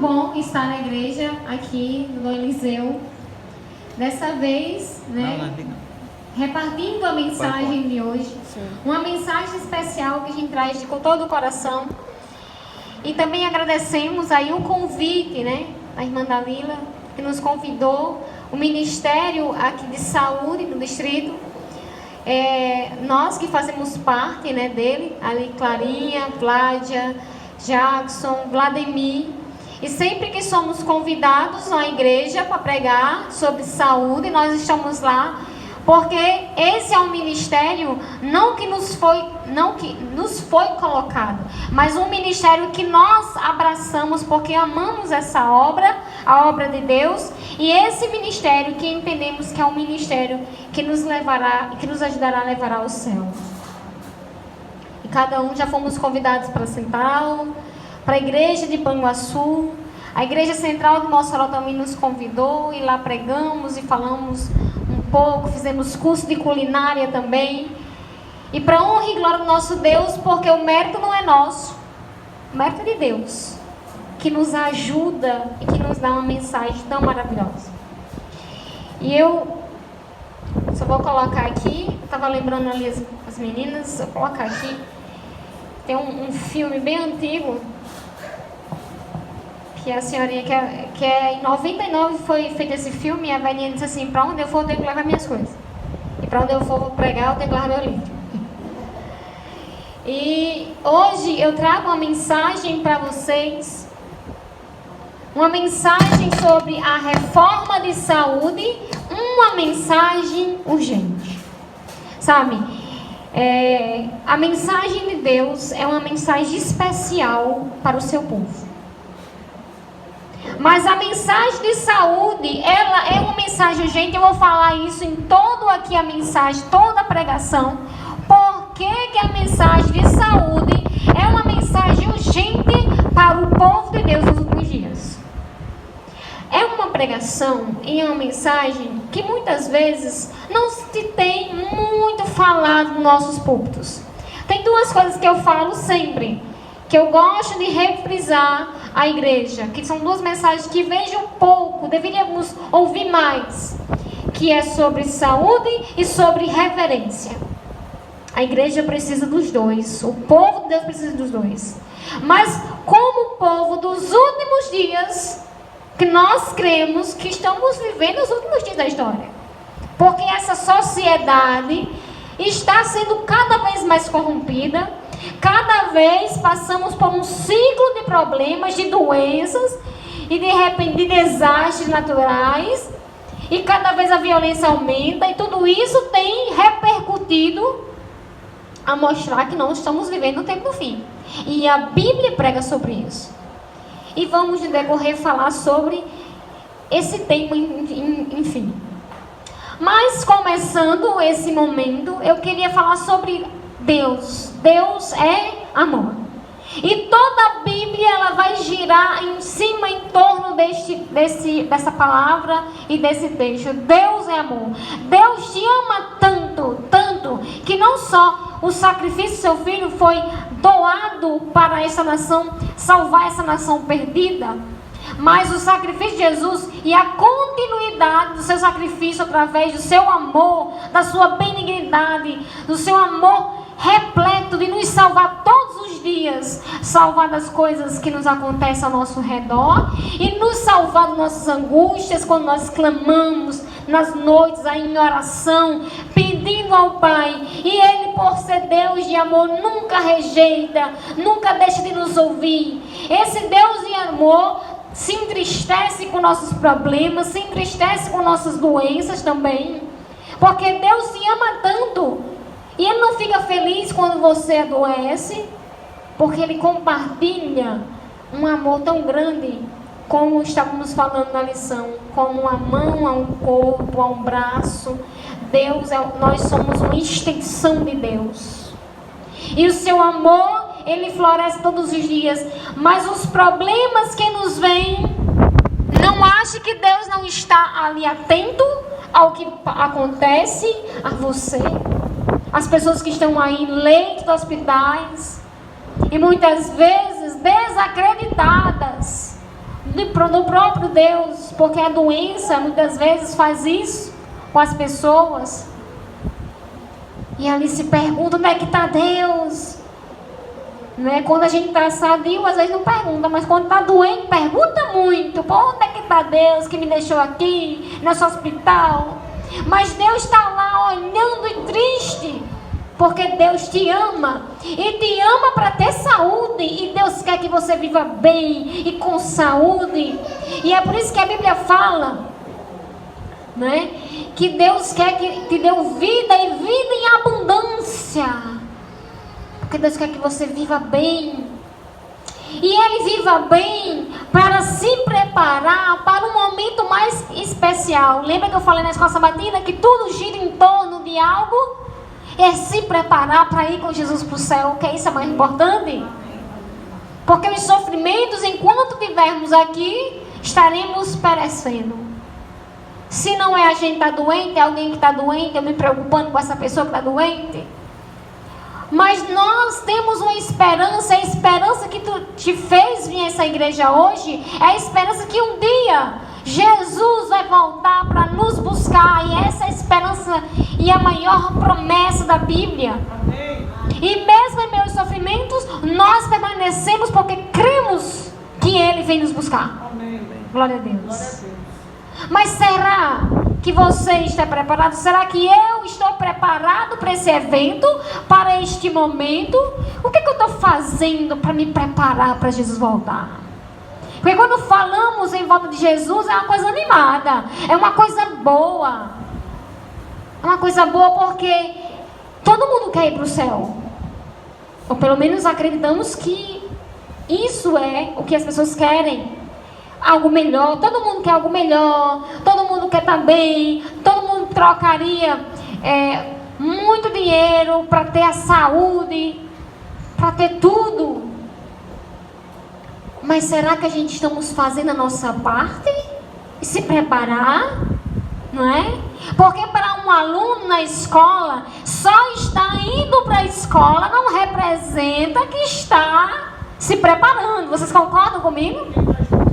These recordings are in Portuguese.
bom estar na igreja aqui no Eliseu. Dessa vez, repartindo a mensagem de hoje. Sim. Uma mensagem especial que a gente traz com todo o coração. E também agradecemos aí o convite, da irmã Dalila, que nos convidou, o Ministério aqui de Saúde do Distrito. Nós que fazemos parte dele, ali Clarinha, Vládia, Jackson, Vladimir. E sempre que somos convidados na igreja para pregar sobre saúde, nós estamos lá, porque esse é um ministério não que nos foi colocado, mas um ministério que nós abraçamos porque amamos essa obra, a obra de Deus, e esse ministério que entendemos que é um ministério que nos levará, que nos ajudará a levar ao céu. E cada um já fomos convidados para a Central, para a igreja de Panguaçu. A igreja central do Mossoró também nos convidou e lá pregamos e falamos um pouco, fizemos curso de culinária também. E para honra e glória do nosso Deus, porque o mérito não é nosso, o mérito é de Deus, que nos ajuda e que nos dá uma mensagem tão maravilhosa. E eu só vou colocar aqui, estava lembrando ali as meninas, vou colocar aqui, tem um filme bem antigo, que a senhorinha, que em 99 foi feito esse filme, e a velhinha disse assim: para onde eu for eu tenho que levar minhas coisas, e para onde eu for pregar eu tenho que levar meu livro. E hoje eu trago uma mensagem para vocês, uma mensagem sobre a reforma de saúde, uma mensagem urgente, sabe? A mensagem de Deus é uma mensagem especial para o seu povo. Mas a mensagem de saúde, ela é uma mensagem urgente. Eu vou falar isso em todo aqui a mensagem, toda a pregação. Por que a mensagem de saúde é uma mensagem urgente para o povo de Deus nos últimos dias? É uma pregação e uma mensagem que muitas vezes não se tem muito falado nos nossos púlpitos. Tem duas coisas que eu falo sempre, que eu gosto de reprisar a igreja, que são duas mensagens que vejo pouco, deveríamos ouvir mais, que é sobre saúde e sobre reverência. A igreja precisa dos dois, o povo de Deus precisa dos dois. Mas como povo dos últimos dias, que nós cremos que estamos vivendo os últimos dias da história, porque essa sociedade está sendo cada vez mais corrompida. Cada vez passamos por um ciclo de problemas, de doenças e de repente de desastres naturais, e cada vez a violência aumenta, e tudo isso tem repercutido a mostrar que não estamos vivendo no tempo do fim. E a Bíblia prega sobre isso. E vamos no decorrer falar sobre esse tema, enfim. Mas começando esse momento, eu queria falar sobre Deus. Deus é amor. E toda a Bíblia ela vai girar em cima, em torno dessa palavra e desse texto. Deus é amor. Deus te ama tanto, tanto, que não só o sacrifício do seu filho foi doado para essa nação, salvar essa nação perdida, mas o sacrifício de Jesus e a continuidade do seu sacrifício através do seu amor, da sua benignidade, do seu amor repleto de nos salvar todos os dias, salvar das coisas que nos acontecem ao nosso redor e nos salvar das nossas angústias quando nós clamamos nas noites aí em oração, pedindo ao Pai. E Ele, por ser Deus de amor, nunca rejeita, nunca deixa de nos ouvir. Esse Deus de amor se entristece com nossos problemas, se entristece com nossas doenças também, porque Deus te ama tanto. E Ele não fica feliz quando você adoece, porque Ele compartilha um amor tão grande, como estávamos falando na lição, como uma mão a um corpo, a um braço. Nós somos uma extensão de Deus. E o seu amor, Ele floresce todos os dias. Mas os problemas que nos vêm, não ache que Deus não está ali atento ao que acontece a você. As pessoas que estão aí em leitos de hospitais e muitas vezes desacreditadas, no próprio Deus, porque a doença muitas vezes faz isso com as pessoas. E ali se pergunta: onde é que está Deus? Né? Quando a gente está sadio, às vezes não pergunta, mas quando está doente, pergunta muito: pô, onde é que está Deus que me deixou aqui, nesse hospital? Mas Deus está lá olhando e triste, porque Deus te ama, e te ama para ter saúde, e Deus quer que você viva bem e com saúde. E é por isso que a Bíblia fala, né, que Deus quer que te dê vida e vida em abundância, porque Deus quer que você viva bem. E Ele viva bem para se preparar para um momento mais especial. Lembra que eu falei na escola sabatina que tudo gira em torno de algo? É se preparar para ir com Jesus para o céu, que isso é mais importante. Porque os sofrimentos, enquanto estivermos aqui, estaremos perecendo. Se não é a gente que está doente, é alguém que está doente, eu me preocupando com essa pessoa que está doente. Mas nós temos uma esperança, a esperança que te fez vir a essa igreja hoje, é a esperança que um dia Jesus vai voltar para nos buscar. E essa é a esperança e a maior promessa da Bíblia. Amém. E mesmo em meio aos sofrimentos, nós permanecemos porque cremos que Ele vem nos buscar. Amém. Glória a Deus. Glória a Deus. Mas será que você está preparado? Será que eu estou preparado para esse evento, para este momento? O que eu estou fazendo para me preparar para Jesus voltar? Porque quando falamos em volta de Jesus, é uma coisa animada, é uma coisa boa. É uma coisa boa porque todo mundo quer ir para o céu. Ou pelo menos acreditamos que isso é o que as pessoas querem. Algo melhor, todo mundo quer algo melhor, todo mundo quer estar bem, todo mundo trocaria muito dinheiro para ter a saúde, para ter tudo. Mas será que a gente estamos fazendo a nossa parte? E se preparar? Não é? Porque para um aluno na escola, só estar indo para a escola não representa que está se preparando. Vocês concordam comigo?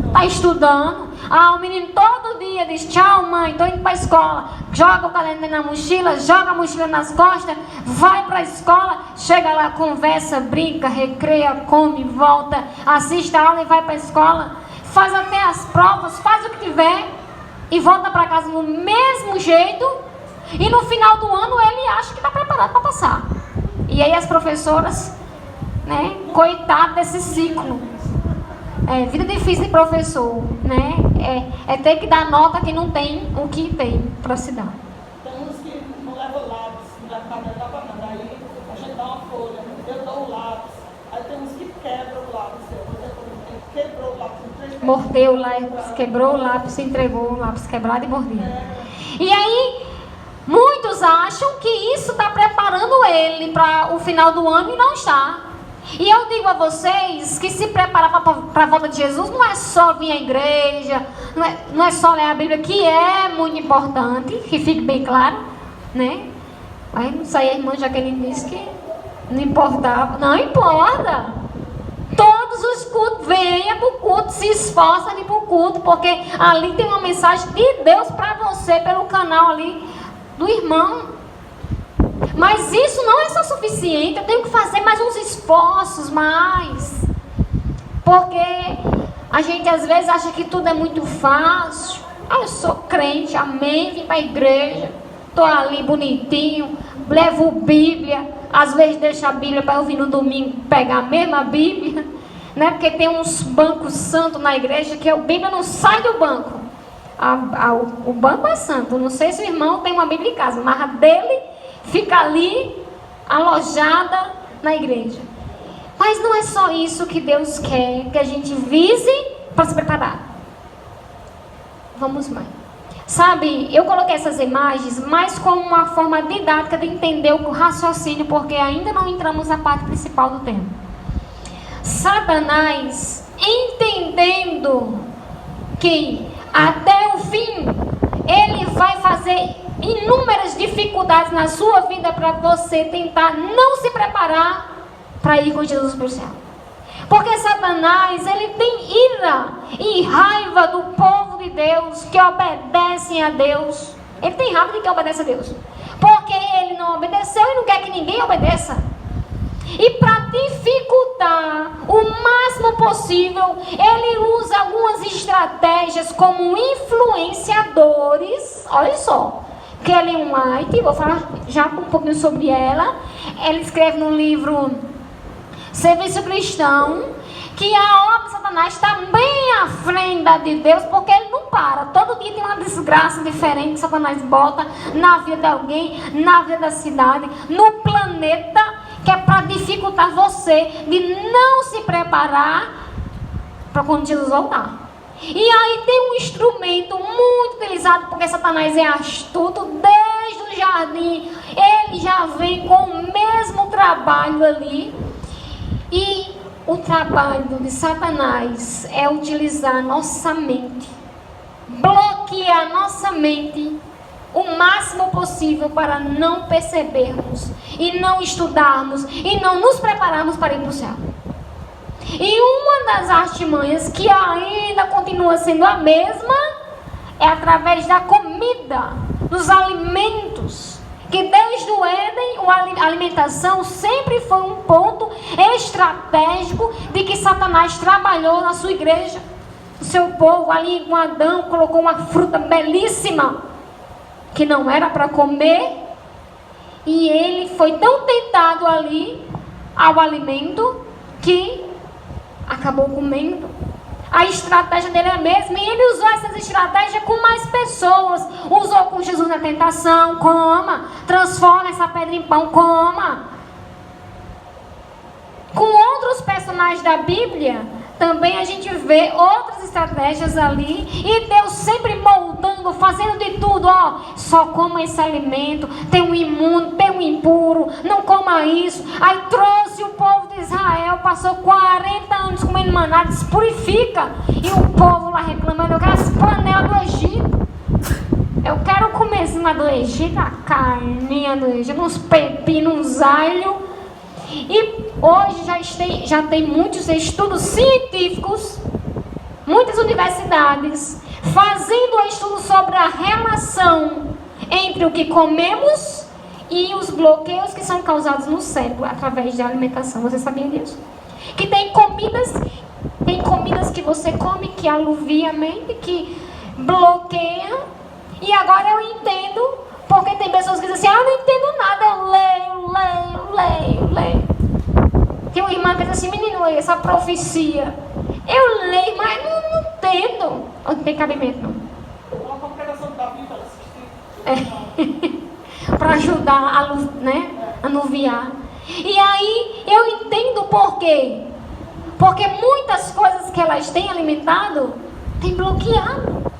Está estudando. O menino todo dia diz: tchau mãe, estou indo para a escola. Joga o caderno na mochila, joga a mochila nas costas, vai para a escola, chega lá, conversa, brinca, recreia, come, volta, assiste a aula e vai para a escola. Faz até as provas, faz o que tiver e volta para casa do mesmo jeito. E no final do ano ele acha que está preparado para passar. E aí as professoras, né, coitado desse ciclo. Vida difícil de professor, né? É ter que dar nota que não tem o que tem para se dar. Tem uns que não levam lápis, não levam caderno para mandar. Aí a gente dá uma folha, eu dou o lápis. Aí tem uns que quebram o lápis. Quebrou o lápis. Mordeu o lápis, quebrou o lápis, entregou o lápis quebrado e mordido. E aí, muitos acham que isso está preparando ele para o final do ano e não está. E eu digo a vocês que se preparar para a volta de Jesus não é só vir à igreja, não é só ler a Bíblia, que é muito importante, que fique bem claro, né? Mas não sei, a irmã Jaqueline disse que não importava. Não importa. Todos os cultos, venha para o culto, se esforça de ir para o culto, porque ali tem uma mensagem de Deus para você pelo canal ali do irmão. Mas isso não é só suficiente, eu tenho que fazer mais uns esforços, mais. Porque a gente às vezes acha que tudo é muito fácil. Eu sou crente, amém, vim para a igreja, estou ali bonitinho, levo Bíblia, às vezes deixo a Bíblia para eu vir no domingo pegar a mesma Bíblia, né? Porque tem uns bancos santos na igreja que a Bíblia não sai do banco. O banco é santo, não sei se o irmão tem uma Bíblia em casa, mas a dele fica ali, alojada na igreja. Mas não é só isso que Deus quer, que a gente vise para se preparar. Vamos mais. Sabe, eu coloquei essas imagens mais como uma forma didática de entender o raciocínio, porque ainda não entramos na parte principal do tema. Satanás, entendendo que até o fim ele vai fazer inúmeras dificuldades na sua vida para você tentar não se preparar para ir com Jesus para o céu. Porque Satanás, ele tem ira e raiva do povo de Deus que obedecem a Deus. Ele tem raiva de quem obedece a Deus. Porque ele não obedeceu e não quer que ninguém obedeça. E para dificultar o máximo possível, ele usa algumas estratégias como influenciadores. Olha só, Ellen White, vou falar já um pouquinho sobre ela. Ela escreve no livro Serviço Cristão que a obra de Satanás está bem à frente da de Deus, porque ele não para. Todo dia tem uma desgraça diferente que Satanás bota na vida de alguém, na vida da cidade, no planeta, que é para dificultar você de não se preparar para quando Jesus voltar. E aí tem um instrumento muito utilizado, porque Satanás é astuto desde o jardim. Ele já vem com o mesmo trabalho ali. E o trabalho de Satanás é utilizar nossa mente, bloquear nossa mente o máximo possível para não percebermos e não estudarmos e não nos prepararmos para ir para o céu. E uma das artimanhas que ainda continua sendo a mesma é através da comida, dos alimentos. Que desde o Éden, a alimentação sempre foi um ponto estratégico de que Satanás trabalhou na sua igreja. O seu povo ali com Adão colocou uma fruta belíssima que não era para comer. E ele foi tão tentado ali ao alimento que acabou comendo. A estratégia dele é a mesma, e ele usou essas estratégias com mais pessoas. Usou com Jesus na tentação, coma. Transforma essa pedra em pão, coma. Com outros personagens da Bíblia, também a gente vê outras estratégias ali. E Deus sempre moldando, fazendo de tudo. Ó, só coma esse alimento. Tem um imundo, tem um impuro. Não coma isso. Aí trouxe o povo de Israel. Passou 40 anos comendo maná. Disse, purifica. E o povo lá reclamando. Eu quero as panelas do Egito. Eu quero comer cima do Egito. A carninha do Egito. Uns pepinos, uns alho. E hoje já tem muitos estudos científicos, muitas universidades, fazendo estudos sobre a relação entre o que comemos e os bloqueios que são causados no cérebro através da alimentação. Você sabia disso? Que tem comidas que você come que aluvia a mente, que bloqueia. E agora eu entendo, porque tem pessoas que dizem assim, eu não entendo nada, eu leio. Tem uma irmã que diz assim, menino, essa profecia, eu leio, mas não entendo. Não tem cabimento, não. Uma compreensão da Bíblia, assistir. Para ajudar a anuviar. E aí eu entendo por quê. Porque muitas coisas que elas têm alimentado, têm bloqueado.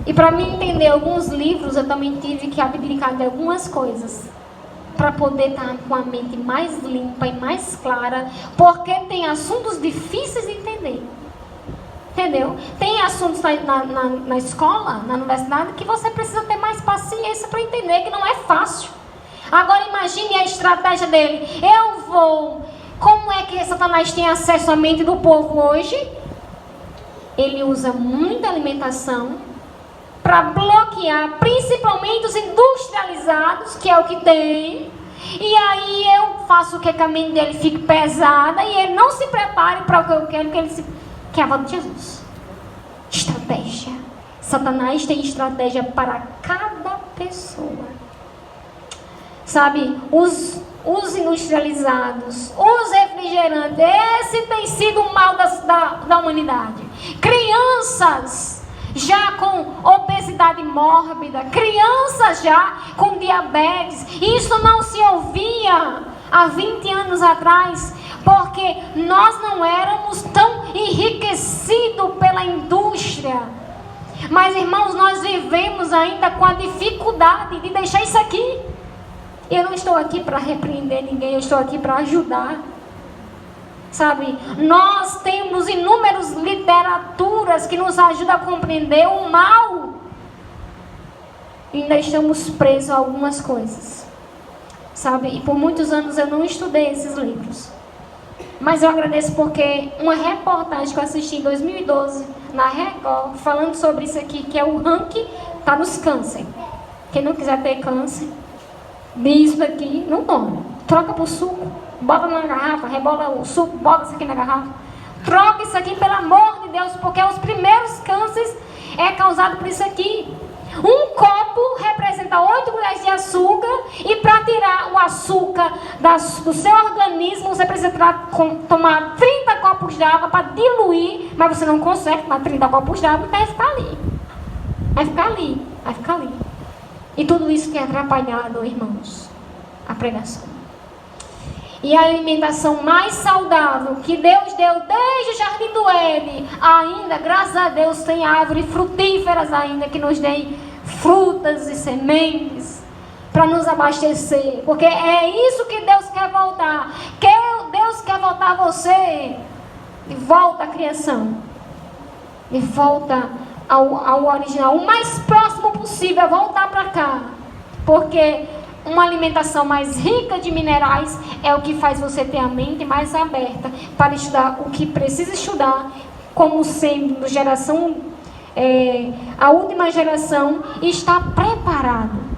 E para mim entender alguns livros, eu também tive que abdicar de algumas coisas. Para poder estar com a mente mais limpa e mais clara. Porque tem assuntos difíceis de entender. Entendeu? Tem assuntos na escola, na universidade, que você precisa ter mais paciência para entender, que não é fácil. Agora imagine a estratégia dele. Como é que Satanás tem acesso à mente do povo hoje? Ele usa muita alimentação para bloquear, principalmente os industrializados, que é o que tem. E aí eu faço o que a mente dele fique pesada e ele não se prepare para o que eu quero, que é a volta de Jesus. Estratégia. Satanás tem estratégia para cada pessoa. Sabe, os industrializados, os refrigerantes, esse tem sido o mal da humanidade. Crianças já com obesidade mórbida, crianças já com diabetes. Isso não se ouvia há 20 anos atrás, porque nós não éramos tão enriquecidos pela indústria. Mas, irmãos, nós vivemos ainda com a dificuldade de deixar isso aqui. Eu não estou aqui para repreender ninguém, eu estou aqui para ajudar. Sabe, nós temos inúmeras literaturas que nos ajudam a compreender o mal. E ainda estamos presos a algumas coisas. Sabe, e por muitos anos eu não estudei esses livros. Mas eu agradeço porque uma reportagem que eu assisti em 2012 na Record, falando sobre isso aqui, que é o ranking, tá nos câncer. Quem não quiser ter câncer, diz isso aqui, não toma. Troca por suco, bota na garrafa, rebola o suco, bota isso aqui na garrafa. Troca isso aqui, pelo amor de Deus, porque os primeiros cânceres é causado por isso aqui. Um copo representa 8 colheres de açúcar, e para tirar o açúcar do seu organismo, você precisa tomar 30 copos d'água para diluir, mas você não consegue tomar 30 copos d'água, então vai ficar ali. Vai ficar ali, vai ficar ali. E tudo isso tem atrapalhado, irmãos, a pregação. E a alimentação mais saudável que Deus deu desde o Jardim do Éden, ainda, graças a Deus, tem árvores frutíferas ainda que nos deem frutas e sementes para nos abastecer. Porque é isso que Deus quer voltar. Deus quer voltar você. E volta à criação. E volta ao original. O mais próximo possível é voltar para cá. Porque uma alimentação mais rica de minerais é o que faz você ter a mente mais aberta para estudar o que precisa estudar, como sendo a última geração está preparada.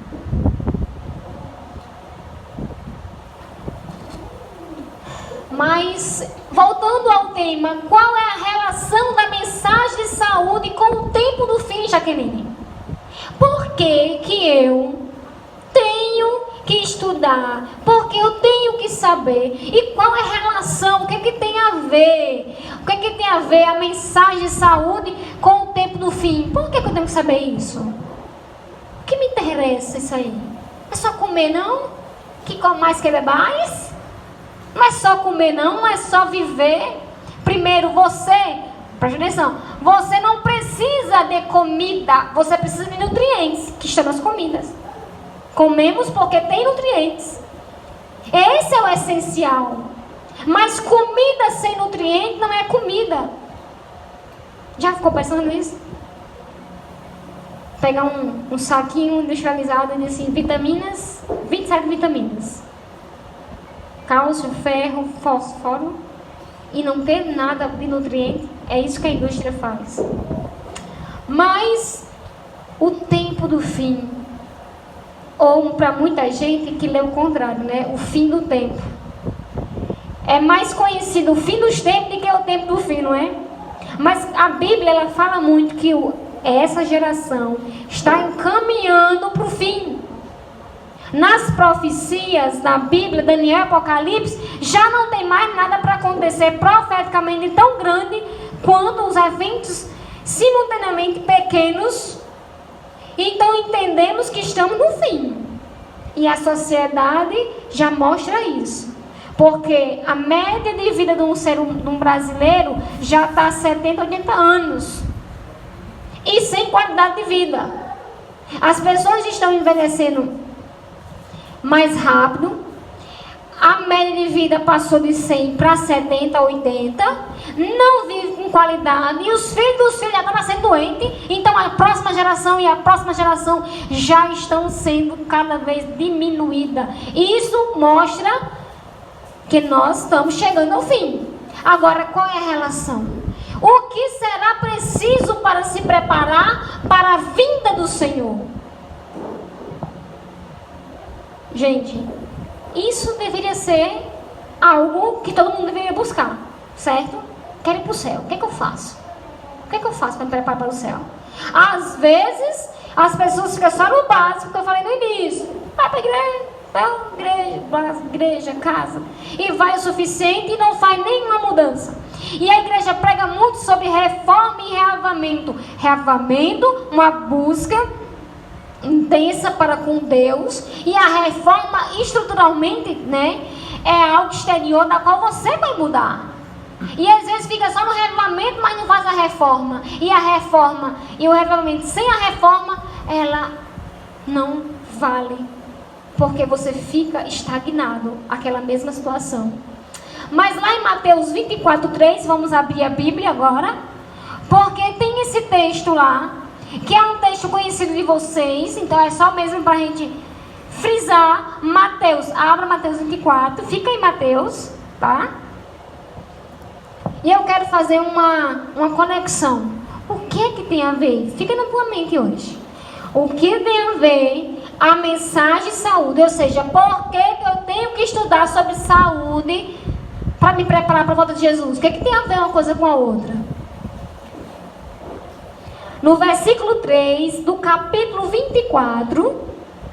Mas, voltando ao tema, qual é a relação da mensagem de saúde com o tempo do fim, Jaqueline? Por que eu tenho que estudar? Porque eu tenho que saber. E qual é a relação? O que tem a ver? O que tem a ver a mensagem de saúde com o tempo do fim? Por que eu tenho que saber isso? O que me interessa isso aí? É só comer, não? Que come mais que beber mais? Não é só comer, não é só viver. Primeiro, preste atenção, você não precisa de comida, você precisa de nutrientes, que estão nas comidas. Comemos porque tem nutrientes. Esse é o essencial. Mas comida sem nutriente não é comida. Já ficou pensando nisso? Pegar um saquinho industrializado e dizer assim, vitaminas, 27 vitaminas. Cálcio, ferro, fósforo. E não ter nada de nutriente. É isso que a indústria faz. Mas o tempo do fim, ou para muita gente que lê o contrário, né? O fim do tempo. É mais conhecido o fim dos tempos do que o tempo do fim, não é? Mas a Bíblia, ela fala muito que essa geração está encaminhando para o fim. Nas profecias da Bíblia, Daniel e Apocalipse, já não tem mais nada para acontecer profeticamente tão grande quanto os eventos simultaneamente pequenos. Então entendemos que estamos no fim. E a sociedade já mostra isso. Porque a média de vida de um brasileiro já está a 70, 80 anos. E sem qualidade de vida. As pessoas estão envelhecendo mais rápido. A média de vida passou de 100 para 70, 80. Não vive com qualidade. E os filhos dos filhos já estão nascendo doentes. Então a próxima geração e a próxima geração já estão sendo cada vez diminuídas. Isso mostra que nós estamos chegando ao fim. Agora, qual é a relação? O que será preciso para se preparar para a vinda do Senhor? Gente, isso deveria ser algo que todo mundo deveria buscar, certo? Quero ir para o céu, o que eu faço? O que eu faço para me preparar para o céu? Às vezes, as pessoas ficam só no básico que eu falei no início. Vai para a igreja, casa, e vai o suficiente e não faz nenhuma mudança. E a igreja prega muito sobre reforma e reavamento. Reavamento, uma busca intensa para com Deus, e a reforma estruturalmente, né, é algo exterior da qual você vai mudar. E às vezes fica só no reavamento, mas não faz a reforma. E a reforma e o reavamento sem a reforma, ela não vale, porque você fica estagnado, aquela mesma situação. Mas lá em Mateus 24:3, vamos abrir a Bíblia agora, porque tem esse texto lá, que é um texto conhecido de vocês, então é só mesmo para a gente frisar. Mateus, abra Mateus 24, fica em Mateus, tá? E eu quero fazer uma conexão. O que tem a ver? Fica na tua mente hoje. O que tem a ver a mensagem de saúde? Ou seja, por que eu tenho que estudar sobre saúde para me preparar para a volta de Jesus? O que tem a ver uma coisa com a outra? No versículo 3 do capítulo 24,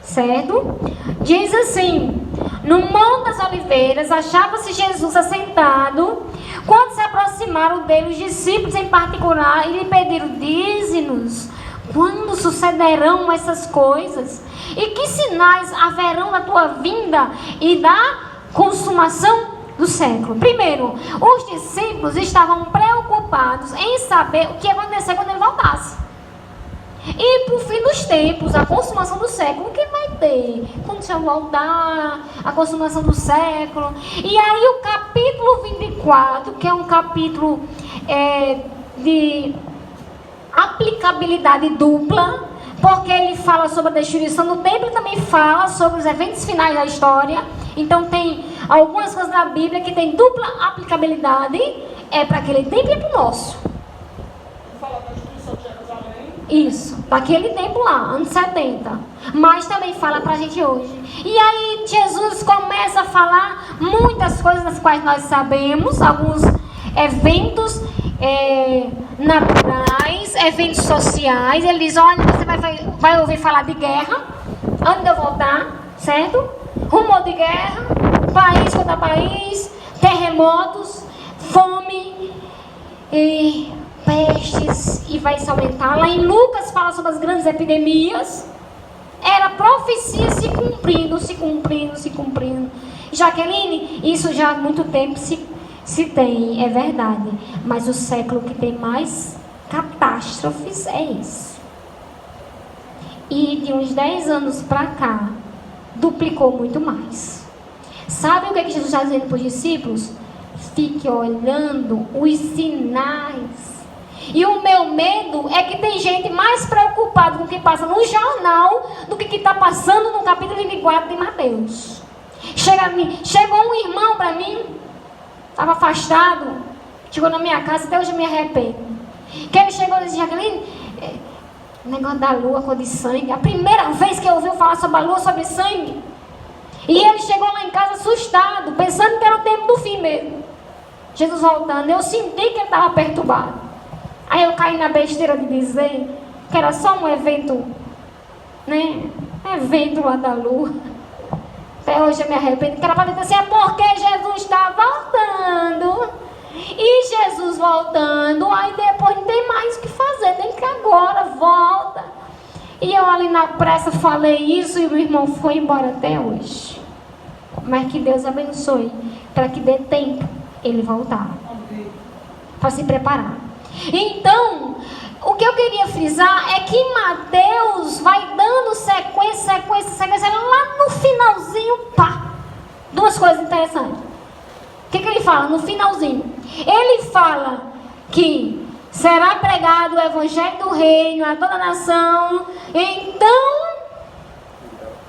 certo? Diz assim: no Monte das Oliveiras achava-se Jesus assentado. Quando se aproximaram dele os discípulos em particular e lhe pediram: dize-nos, quando sucederão essas coisas? E que sinais haverão da tua vinda e da consumação do século? Primeiro, os discípulos estavam preocupados em saber o que ia acontecer quando ele voltasse. E por fim dos tempos, a consumação do século, o que vai ter? Quando você voltar, a consumação do século. E aí o capítulo 24, que é um capítulo de aplicabilidade dupla, porque ele fala sobre a destruição do templo e também fala sobre os eventos finais da história. Então tem algumas coisas na Bíblia que tem dupla aplicabilidade, é para aquele tempo e para o nosso. Fala da destruição de Jerusalém. Isso, daquele tempo lá, anos 70. Mas também fala pra gente hoje. E aí Jesus começa a falar muitas coisas das quais nós sabemos, alguns eventos naturais, eventos sociais. Ele diz: olha, você vai ouvir falar de guerra antes de eu voltar, certo? Rumor de guerra, país contra país, terremotos, fome e pestes, e vai se aumentar. Lá em Lucas fala sobre as grandes epidemias. Era profecia se cumprindo. Jaqueline, isso já há muito tempo se tem, é verdade. Mas o século que tem mais catástrofes é isso. E de uns 10 anos para cá, duplicou muito mais. Sabe o que Jesus está dizendo para os discípulos? Fique olhando os sinais. E o meu medo é que tem gente mais preocupada com o que passa no jornal do que está passando no capítulo 24 de Mateus. Chegou um irmão para mim, estava afastado, chegou na minha casa, até hoje eu me arrependo. Que ele chegou e disse: Jaqueline, negócio da lua, cor de sangue. A primeira vez que eu ouvi falar sobre a lua, sobre sangue. E ele chegou lá em casa assustado, pensando que era o tempo do fim mesmo. Jesus voltando, eu senti que ele estava perturbado. Aí eu caí na besteira de dizer que era só um evento, né? Evento lá da lua. Até hoje eu me arrependo, que era para dizer assim: é porque Jesus está voltando. E Jesus voltando, aí depois não tem mais o que fazer, tem que agora, volta. E eu ali na pressa falei isso e o meu irmão foi embora até hoje. Mas que Deus abençoe, para que dê tempo ele voltar, para se preparar. Então, o que eu queria frisar é que Mateus vai dando sequência, lá no finalzinho, pá, duas coisas interessantes. O que ele fala no finalzinho? Ele fala que será pregado o evangelho do reino a toda a nação, então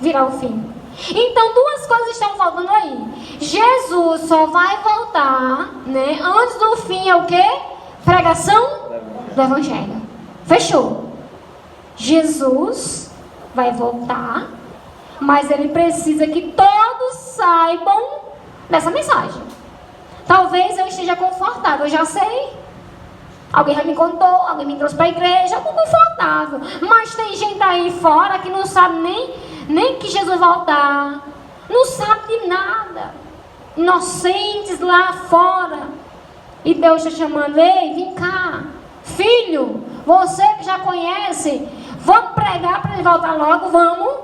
virá o fim. Então duas coisas estão faltando aí. Jesus só vai voltar, né? Antes do fim é o quê? Pregação do evangelho. Fechou. Jesus vai voltar, mas ele precisa que todos saibam dessa mensagem. Talvez eu esteja confortável, eu já sei. Alguém já me contou, alguém me trouxe para a igreja, eu estou confortável. Mas tem gente aí fora que não sabe nem que Jesus voltar. Não sabe de nada. Inocentes lá fora. E Deus está chamando: ei, vem cá. Filho, você que já conhece, vamos pregar para ele voltar logo, vamos.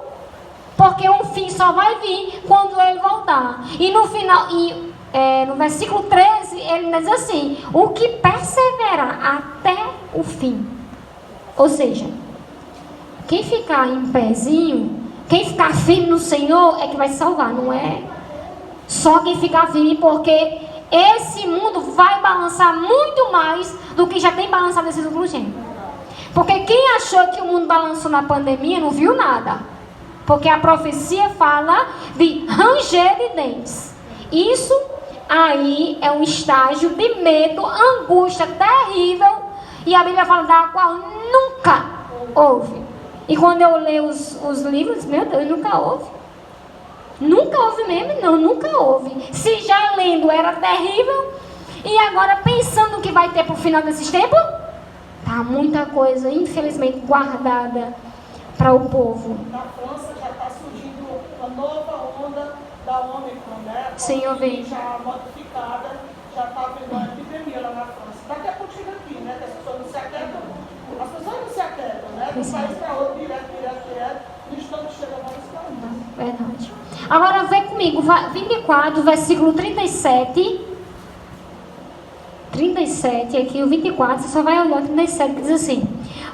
Porque um fim só vai vir quando ele voltar. E no final, no versículo 13, ele diz assim: o que perseverar até o fim. Ou seja, quem ficar em pezinho, quem ficar firme no Senhor é que vai se salvar, não é só quem ficar firme, porque esse mundo vai balançar muito mais do que já tem balançado nesses últimos tempos. Porque quem achou que o mundo balançou na pandemia não viu nada. Porque a profecia fala de ranger de dentes. Isso aí é um estágio de medo, angústia terrível, e a Bíblia fala da qual nunca houve. E quando eu leio os livros, meu Deus, nunca houve. Nunca houve mesmo, não, nunca houve. Se já lendo era terrível, e agora pensando que vai ter pro final desses tempos, tá muita coisa, infelizmente, guardada para o povo. Na França já está surgindo uma nova onda da Omicron, né? Sim, eu vi. Já modificada, já está havendo uma epidemia lá na França. Daqui a pouco chega aqui, né? Que as pessoas não se aquietam. As pessoas não se aquietam, né? De um país para outro, direto. E o instante chega a vários países. Verdade. Agora vem comigo, 24, versículo 37. 37, aqui o 24, você só vai olhar o 37, que diz assim: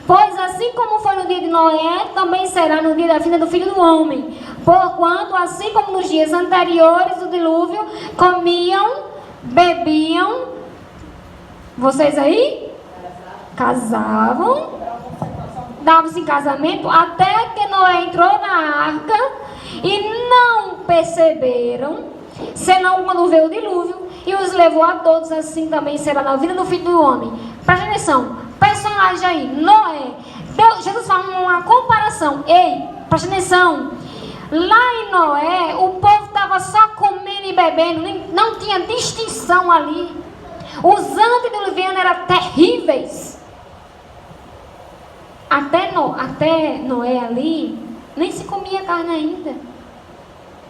pois assim como foi no dia de Noé, também será no dia da vinda do Filho do Homem. Porquanto, assim como nos dias anteriores do dilúvio, comiam, bebiam, vocês aí? Casavam, davam-se em casamento, até que Noé entrou na arca, e não perceberam, senão quando veio o dilúvio, e os levou a todos. Assim também será na vida do Filho do Homem. Presta atenção, personagem aí, Noé. Jesus fala uma comparação. Ei, presta atenção. Lá em Noé, o povo estava só comendo e bebendo, não tinha distinção ali. Os antediluvianos eram terríveis. Até Noé ali, nem se comia carne ainda.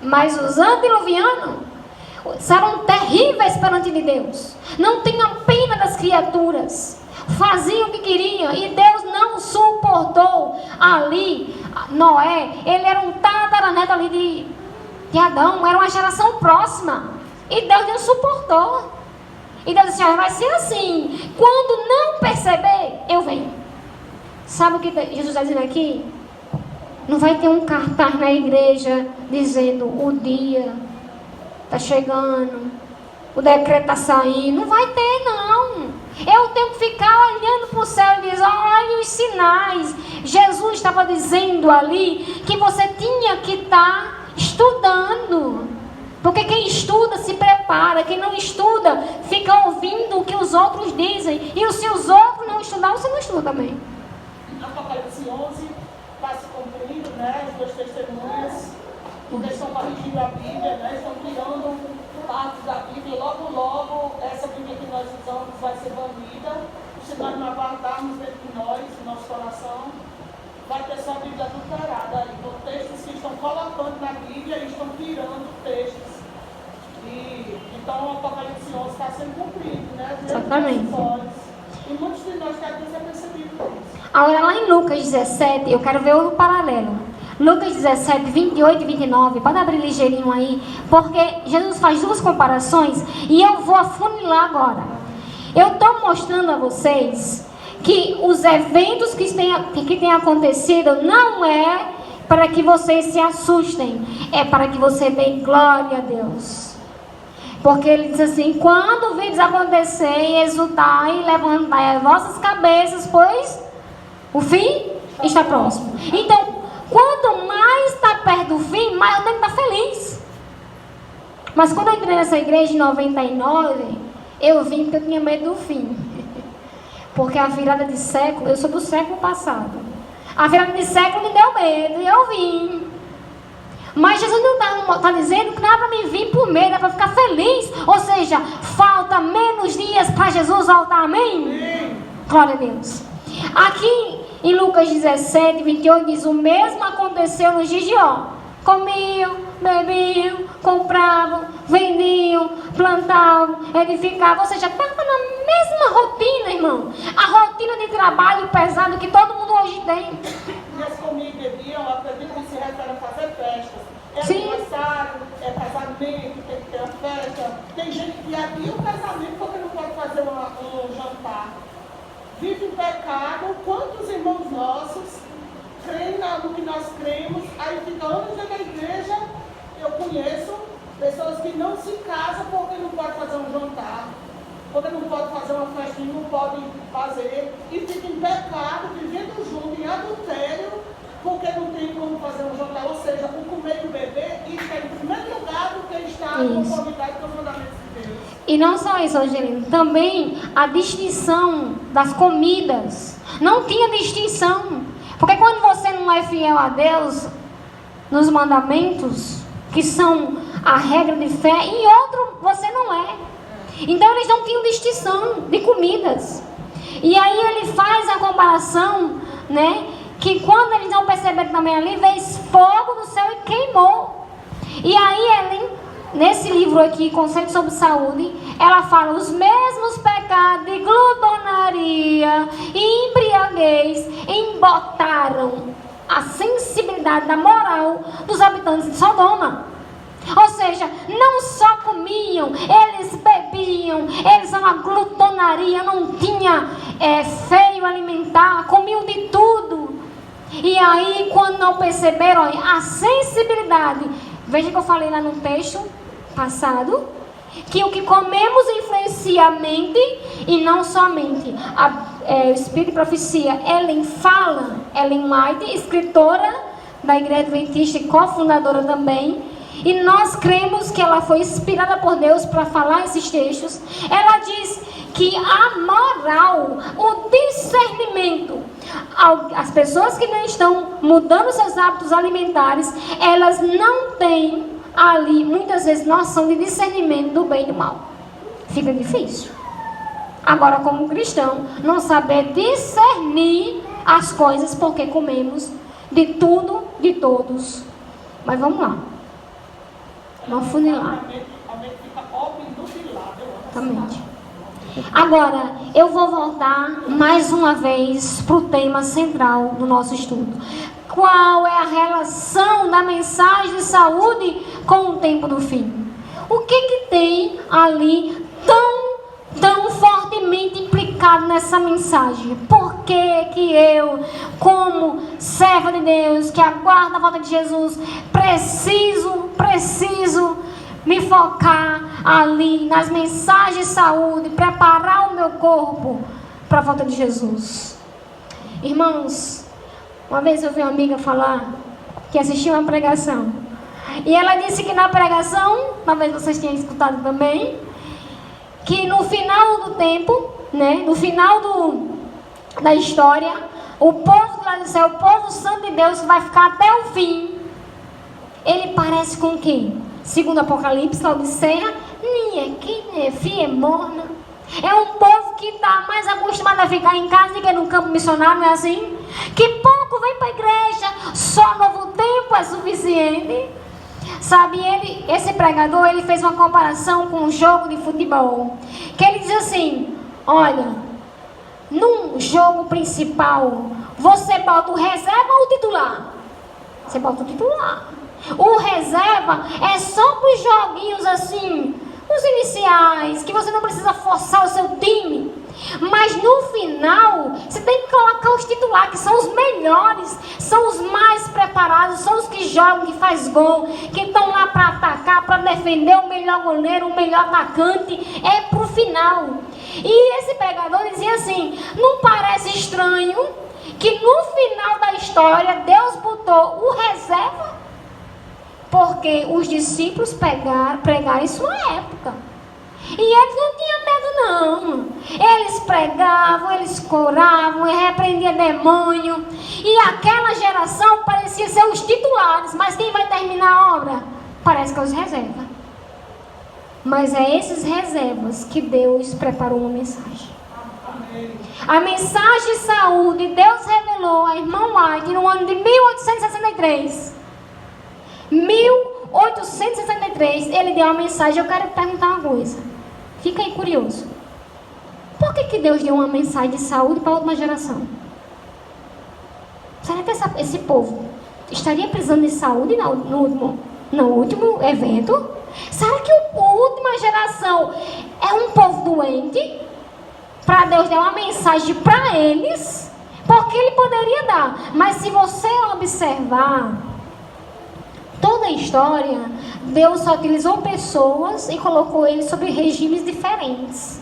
Mas os antediluvianos eram terríveis perante de Deus. Não tinham pena das criaturas. Faziam o que queriam. E Deus não suportou ali. Noé, ele era um tataraneto ali de Adão. Era uma geração próxima. E Deus não suportou. E Deus disse: vai ser assim. Quando não perceber, eu venho. Sabe o que Jesus está dizendo aqui? Não vai ter um cartaz na igreja dizendo: o dia está chegando, o decreto está saindo. Não vai ter, não. Eu tenho que ficar olhando para o céu e dizer: olha os sinais. Jesus estava dizendo ali que você tinha que estar estudando. Porque quem estuda se prepara. Quem não estuda fica ouvindo o que os outros dizem. E se os outros não estudar, você não estuda também. Apocalipse 11 está se cumprindo, né? As duas testemunhas, porque estão corrigindo a Bíblia, né? Estão criando partes da Bíblia. Logo, essa Bíblia que nós usamos vai ser banida. Se nós não aguardarmos dentro de nós, no nosso coração, vai ter só a Bíblia adulterada. Então, textos que estão colocando na Bíblia e estão tirando textos. Então, o Apocalipse 11 está sendo cumprido, né? Exatamente. E muitos de nós querem ter percebido isso. Agora, lá em Lucas 17, eu quero ver o paralelo. Lucas 17, 28 e 29, pode abrir ligeirinho aí, porque Jesus faz duas comparações e eu vou afunilar agora. Eu estou mostrando a vocês que os eventos que têm acontecido não é para que vocês se assustem, é para que você dê glória a Deus. Porque ele diz assim: quando vides acontecer, exultai e levantai as vossas cabeças, pois o fim está próximo. Então, quanto mais está perto do fim, mais eu tenho que estar feliz. Mas quando eu entrei nessa igreja em 99, eu vim porque eu tinha medo do fim. Porque a virada de século, eu sou do século passado. A virada de século me deu medo e eu vim. Mas Jesus não está dizendo que não é para mim vir por medo, é para ficar feliz. Ou seja, falta menos dias para Jesus voltar, amém? Glória a Deus. Aqui em Lucas 17, 28 diz: o mesmo aconteceu nos dias de Ó. Comiam, bebiam, compravam, vendiam, plantavam, edificavam. Ou seja, estava na mesma rotina, irmão. A rotina de trabalho pesado que todo mundo hoje tem. E as comiam e bebiam, acredito que se refere a fazer festas. É Sim. aniversário, é casamento, tem que ter a festa. Tem gente que adia o casamento porque não pode fazer um jantar. Vive em pecado. Quantos irmãos nossos creem no que nós cremos, aí fica anos dentro da igreja. Eu conheço pessoas que não se casam porque não pode fazer um jantar, porque não pode fazer uma festinha, não pode fazer, e fica em pecado, vivendo junto, em adultério, porque não tem como fazer um jantar. Ou seja, o comer e o beber está em primeiro lugar do que está em conformidade com os mandamentos de Deus. E não só isso, Angelina, também a distinção das comidas. Não tinha distinção. Porque quando você não é fiel a Deus, nos mandamentos, que são a regra de fé, em outro você não é. Então eles não tinham distinção de comidas. E aí ele faz a comparação, né? Que quando eles não perceberam também ali, veio fogo do céu e queimou. E aí Ellen, nesse livro aqui, Conselho sobre Saúde, ela fala: os mesmos pecados de glutonaria e embriaguez embotaram a sensibilidade da moral dos habitantes de Sodoma. Ou seja, não só comiam, eles bebiam, eles eram uma glutonaria, não tinha freio alimentar, comiam de tudo. E aí, quando não perceberam, olha, a sensibilidade, veja que eu falei lá no texto passado, que o que comemos influencia a mente e não somente. O Espírito de Profecia, Ellen White, escritora da Igreja Adventista e cofundadora também, e nós cremos que ela foi inspirada por Deus para falar esses textos. Ela diz que a moral, o discernimento, as pessoas que não estão mudando seus hábitos alimentares, elas não têm ali, muitas vezes, noção de discernimento do bem e do mal. Fica difícil. Agora, como cristão, não saber discernir as coisas, porque comemos de tudo, de todos. Mas vamos lá. Vamos funilar. Exatamente. Agora, eu vou voltar mais uma vez para o tema central do nosso estudo. Qual é a relação da mensagem de saúde com o tempo do fim? O que tem ali tão fortemente implicado nessa mensagem? Por que eu, como serva de Deus, que aguarda a volta de Jesus, preciso me focar ali nas mensagens de saúde, preparar o meu corpo para a volta de Jesus? Irmãos, uma vez eu vi uma amiga falar que assistiu uma pregação, e ela disse que na pregação, talvez vocês tenham escutado também, que no final do tempo, né, no final da história, o povo lá do céu, o povo santo de Deus, vai ficar até o fim. Ele parece com quem? Segundo Apocalipse, Laodiceia, fia morna. É um povo que está mais acostumado a ficar em casa do que no campo missionário, não é assim? Que pouco vem para a igreja, só novo tempo é suficiente. Sabe, esse pregador, ele fez uma comparação com um jogo de futebol. Que ele diz assim: olha, num jogo principal, você bota o reserva ou o titular? Você bota o titular. O reserva é só para os joguinhos assim, os iniciais, que você não precisa forçar o seu time. Mas no final, você tem que colocar os titulares, que são os melhores, são os mais preparados, são os que jogam, que faz gol, que estão lá para atacar, para defender, o melhor goleiro, o melhor atacante, é pro final. E esse pregador dizia assim: não parece estranho que no final da história Deus botou o reserva? Porque os discípulos pregaram em sua época. E eles não tinham medo, não. Eles pregavam, eles curavam, repreendiam demônio. E aquela geração parecia ser os titulares. Mas quem vai terminar a obra? Parece que é os reservas. Mas é esses reservas que Deus preparou uma mensagem. A mensagem de saúde, Deus revelou a irmã White no ano de 1863. 1863, ele deu uma mensagem. Eu quero perguntar uma coisa. Fica aí curioso. Por que Deus deu uma mensagem de saúde para a última geração? Será que esse povo estaria precisando de saúde no último evento? Será que a última geração é um povo doente? Para Deus dar uma mensagem para eles? Porque Ele poderia dar. Mas se você observar toda a história, Deus só utilizou pessoas e colocou eles sob regimes diferentes.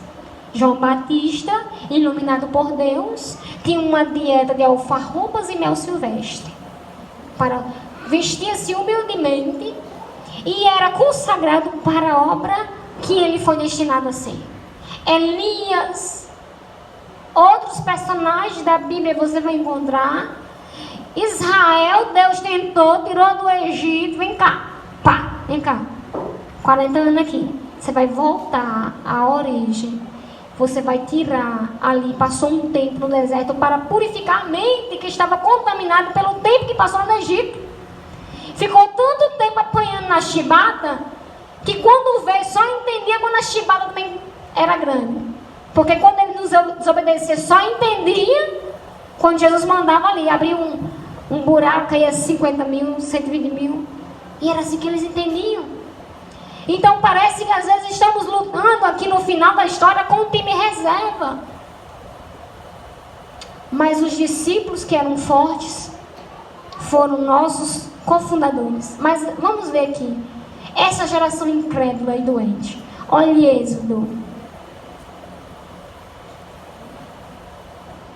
João Batista, iluminado por Deus, tinha uma dieta de alfarrobas e mel silvestre. Vestia-se humildemente e era consagrado para a obra que ele foi destinado a ser. Elias, outros personagens da Bíblia você vai encontrar. Israel, Deus tentou, tirou do Egito, vem cá, pá, vem cá, 40 anos aqui, você vai voltar à origem, você vai tirar ali, passou um tempo no deserto para purificar a mente que estava contaminada pelo tempo que passou no Egito. Ficou tanto tempo apanhando na chibata, que quando veio, só entendia quando a chibata também era grande. Porque quando ele nos desobedecia, só entendia quando Jesus mandava ali, abrir um buraco, caía 50 mil, 120 mil. E era assim que eles entendiam. Então parece que às vezes estamos lutando aqui no final da história com um time reserva. Mas os discípulos que eram fortes foram nossos cofundadores. Mas vamos ver aqui. Essa geração incrédula e doente. Olha Êxodo.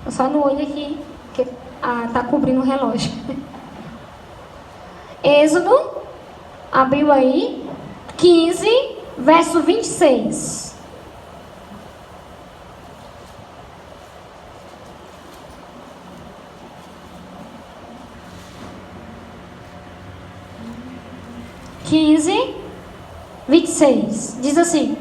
Só no olho aqui, que está cobrindo o relógio. Êxodo, abriu aí, 15, verso 26. Diz assim: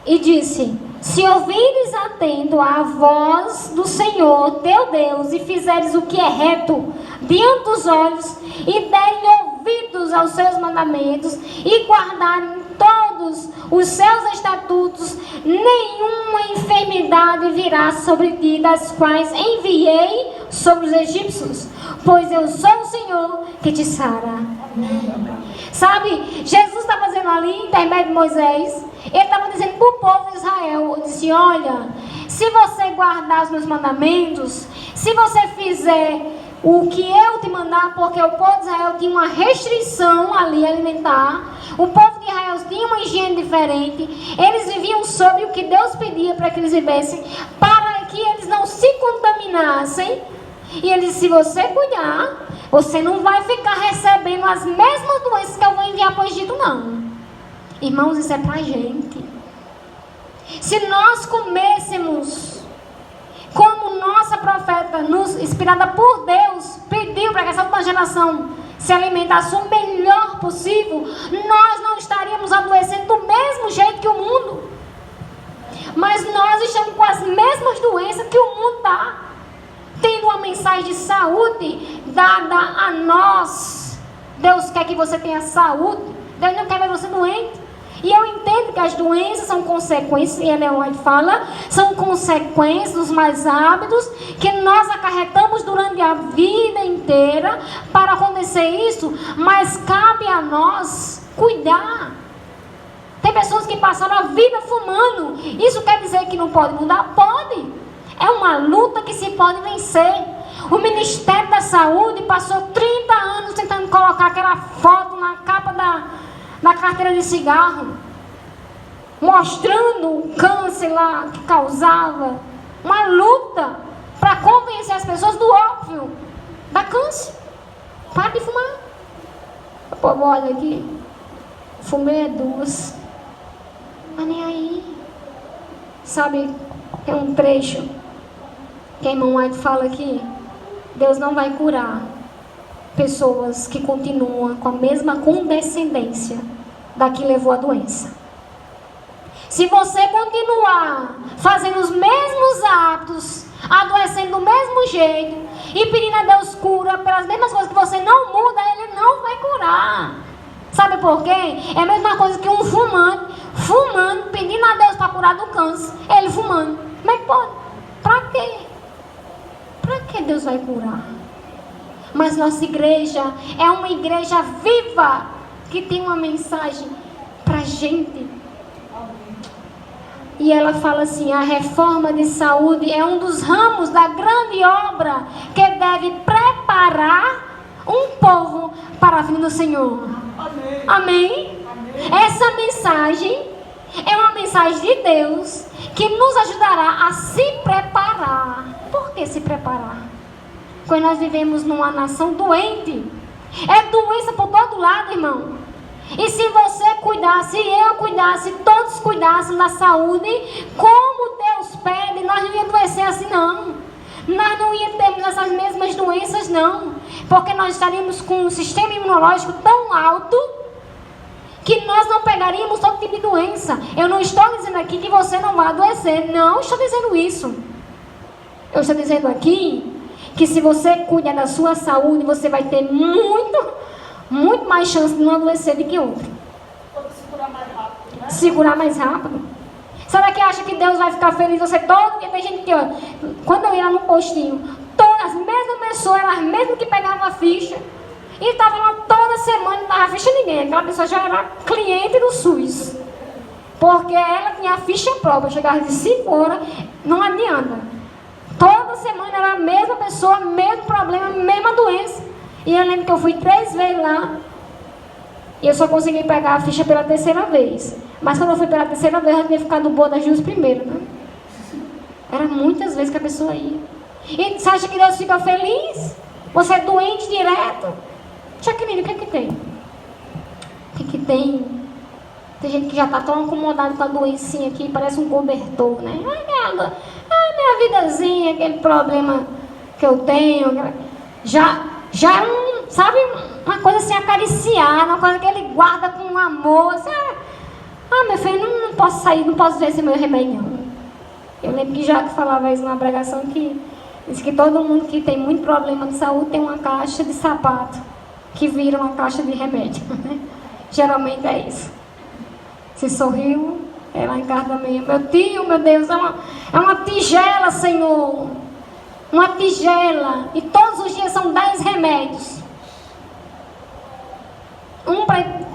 e disse: se ouvires atento à voz do Senhor teu Deus e fizeres o que é reto diante dos olhos e derem ouvidos aos seus mandamentos e guardarem todos os seus estatutos, nenhuma enfermidade virá sobre ti, das quais enviei sobre os egípcios, pois eu sou o Senhor que te sara. Sabe, Jesus está fazendo ali, intermédio de Moisés, ele estava dizendo para o povo de Israel, ele disse: olha, se você guardar os meus mandamentos, se você fizer o que eu te mandar, porque o povo de Israel tinha uma restrição ali alimentar, o povo de Israel tinha uma higiene diferente, eles viviam sob o que Deus pedia para que eles vivessem, para que eles não se contaminassem. E ele disse: se você cuidar, você não vai ficar recebendo as mesmas doenças que eu vou enviar para o Egito, não. Irmãos, isso é para a gente. Se nós comêssemos como nossa profeta, inspirada por Deus, pediu para que essa última geração se alimentasse o melhor possível, nós não estaríamos adoecendo do mesmo jeito que o mundo. Mas nós estamos com as mesmas doenças que o mundo está. Tendo uma mensagem de saúde dada a nós. Deus quer que você tenha saúde. Deus não quer ver você doente. E eu entendo que as doenças são consequências, e Ellen White fala, são consequências dos mais hábitos que nós acarretamos durante a vida inteira para acontecer isso, mas cabe a nós cuidar. Tem pessoas que passaram a vida fumando. Isso quer dizer que não pode mudar? Pode. É uma luta que se pode vencer. O Ministério da Saúde passou 30 anos tentando colocar aquela foto na capa da carteira de cigarro, mostrando o câncer lá que causava. Uma luta para convencer as pessoas do óbvio, da câncer. Para de fumar. O povo olha aqui, fumei 2. Mas nem aí. Sabe, tem um trecho que a irmã White fala aqui: Deus não vai curar pessoas que continuam com a mesma condescendência da que levou a doença. Se você continuar fazendo os mesmos hábitos, adoecendo do mesmo jeito e pedindo a Deus cura pelas mesmas coisas que você não muda, Ele não vai curar. Sabe por quê? É a mesma coisa que um fumando, pedindo a Deus para curar do câncer, ele fumando. Como é que pode? Para quê? Para que Deus vai curar? Mas nossa igreja é uma igreja viva, que tem uma mensagem para a gente. E ela fala assim: a reforma de saúde é um dos ramos da grande obra que deve preparar um povo para a vinda do Senhor. Amém. Amém? Amém. Essa mensagem é uma mensagem de Deus que nos ajudará a se preparar. Por que se preparar? Quando nós vivemos numa nação doente, é doença por todo lado, irmão. E se você cuidasse, se eu cuidasse, todos cuidassem da saúde, como Deus pede, nós não íamos adoecer assim não. Nós não íamos ter essas mesmas doenças não. Porque nós estaríamos com um sistema imunológico tão alto que nós não pegaríamos todo tipo de doença. Eu não estou dizendo aqui que você não vai adoecer. Não estou dizendo isso. Eu estou dizendo aqui que se você cuida da sua saúde, você vai ter muito mais chance de não adoecer do que outro. Pode segurar mais rápido, né? Segurar mais rápido. Será que acha que Deus vai ficar feliz? Você todo dia tem gente que, olha, quando eu ia lá no postinho, todas as mesmas pessoas, elas mesmo que pegavam a ficha, e estavam lá toda semana, não dava ficha a ninguém. Aquela pessoa já era cliente do SUS. Porque ela tinha a ficha própria, chegava de 5 horas, não adianta. Toda semana era a mesma pessoa, mesmo problema, mesma doença. E eu lembro que eu fui 3 vezes lá, e eu só consegui pegar a ficha pela 3ª vez. Mas quando eu fui pela 3ª vez, eu tinha ficado no Boa das Duas primeiro, né? Era muitas vezes que a pessoa ia. E você acha que Deus fica feliz? Você é doente direto? Jaqueline, o que é que tem? O que é que tem? Tem gente que já está tão acomodada com a doencinha aqui, parece um cobertor, né? Minha vidazinha, aquele problema que eu tenho. Já sabe, uma coisa assim, acariciar, uma coisa que ele guarda com amor. Assim, meu filho, não posso sair, não posso ver esse meu remédio, não. Eu lembro que Jacques falava isso numa pregação, que disse que todo mundo que tem muito problema de saúde tem uma caixa de sapato que vira uma caixa de remédio. Geralmente é isso. Se sorriu, é lá em casa também. Meu tio, meu Deus, é uma tigela, Senhor. Uma tigela. E todos os dias são 10 remédios.